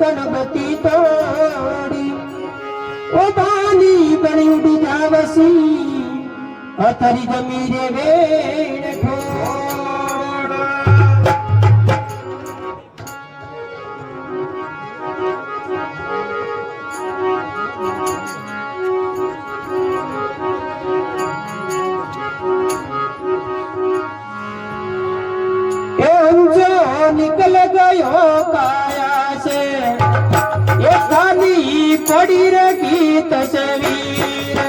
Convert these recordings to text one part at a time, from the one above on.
गणपति तोड़ी ओ बानी बनी उड़ी जावसी अतरी जमीरे वेड़ ठोड़ निकल गयो काया से ये खाली पड़ी रही तस्वीर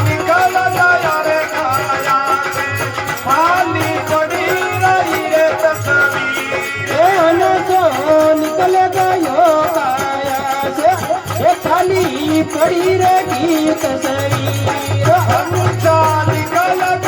निकल गया रे काया से खाली पड़ी रही रे तस्वीर निकल गयो काया से ये खाली पड़ी रही तस्वीर निकल